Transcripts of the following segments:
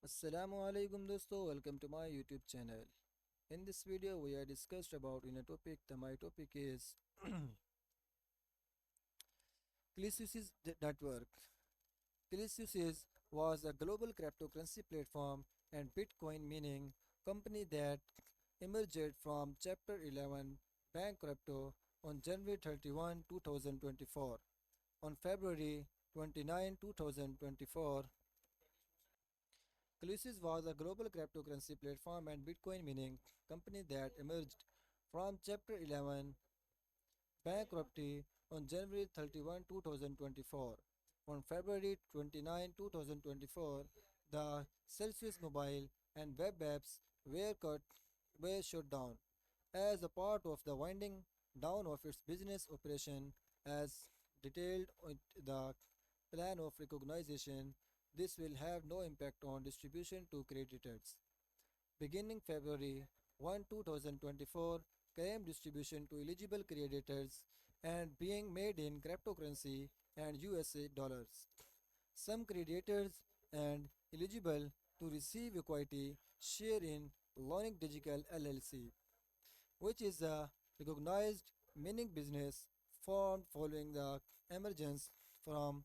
Assalamu alaikum dosto, welcome to my YouTube channel. In this video we are discussed about in a topic. My topic is Celsius network. Celsius was a global cryptocurrency platform and Bitcoin mining company that emerged from Chapter 11 bankruptcy on January 31, 2024. On February 29, 2024, Celsius was a global cryptocurrency platform and Bitcoin mining company that emerged from Chapter 11 bankruptcy on January 31, 2024. On February 29, 2024, the Celsius mobile and web apps were shut down as a part of the winding down of its business operation as detailed in the plan of recognition. This will have no impact on distribution to creditors. Beginning February 1, 2024, claim distribution to eligible creditors and being made in cryptocurrency and USA dollars. Some creditors and eligible to receive equity share in Lonic Digital LLC, which is a recognized mining business formed following the emergence from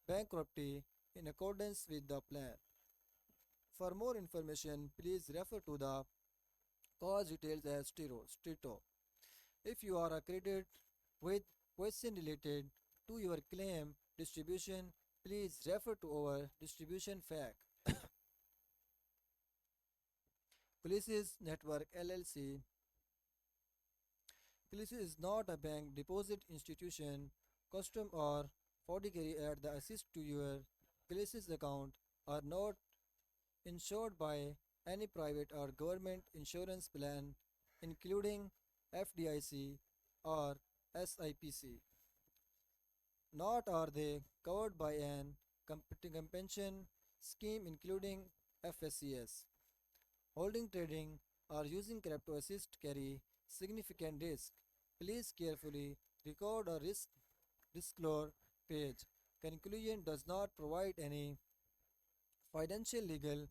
bankruptcy in accordance with the plan. For more information, please refer to the cause details as Strito. If you are accredited with question related to your claim distribution, please refer to our distribution fact. Policies Network LLC. Policy is not a bank deposit institution, custom or fiduciary at the assist to your Policies account are not insured by any private or government insurance plan, including FDIC or SIPC. Not are they covered by an compensation scheme, including FSCS. Holding, trading, or using crypto assist carry significant risk. Please carefully record a risk disclosure page. Conclusion does not provide any financial, legal,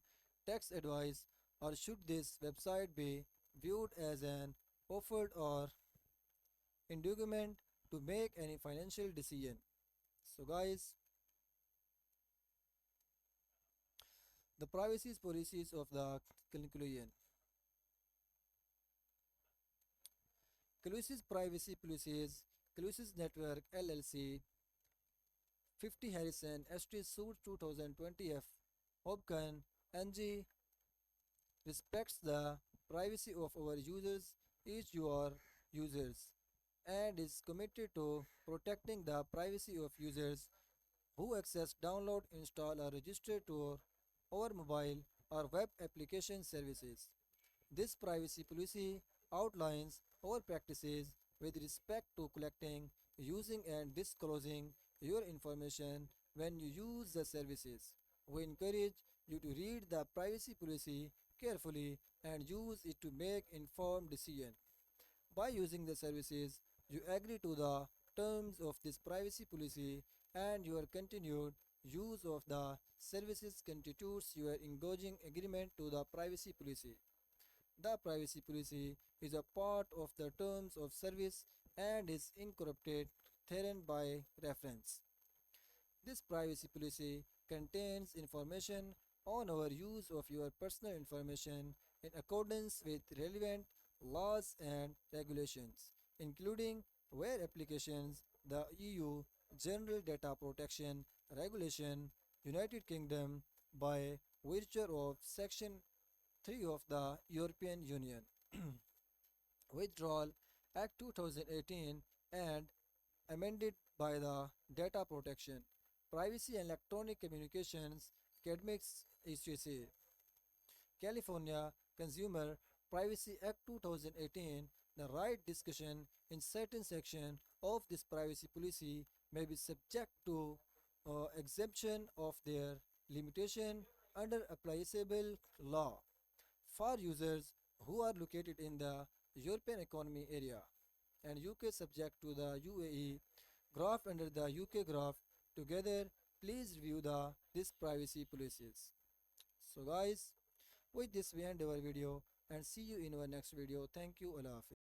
tax advice, or should this website be viewed as an offered or inducement to make any financial decision. So guys, the privacy policies of the conclusion. Clusis privacy policies, Clusis Network LLC, 50 Harrison Street Suite 2020 F. Hopkin NG respects the privacy of our users, each your users, and is committed to protecting the privacy of users who access, download, install, or register to our mobile or web application services. This privacy policy outlines our practices with respect to collecting, using, and disclosing your information when you use the services. We encourage you to read the privacy policy carefully and use it to make informed decisions. By using the services, you agree to the terms of this privacy policy and your continued use of the services constitutes your engaging agreement to the privacy policy. The privacy policy is a part of the terms of service and is incorporated therein by reference. This privacy policy contains information on our use of your personal information in accordance with relevant laws and regulations, including where applications, the EU General Data Protection Regulation, United Kingdom, by virtue of Section 3 of the European Union Withdrawal Act 2018 and amended by the Data Protection, Privacy and Electronic Communications Academics HCC, California Consumer Privacy Act 2018. The right discussion in certain section of this privacy policy may be subject to exemption of their limitation under applicable law for users who are located in the European Economy Area and UK subject to the UAE graph under the UK graph. Together, please review this privacy policies. So guys, with this we end our video and see you in our next video. Thank you. Allah Hafiz.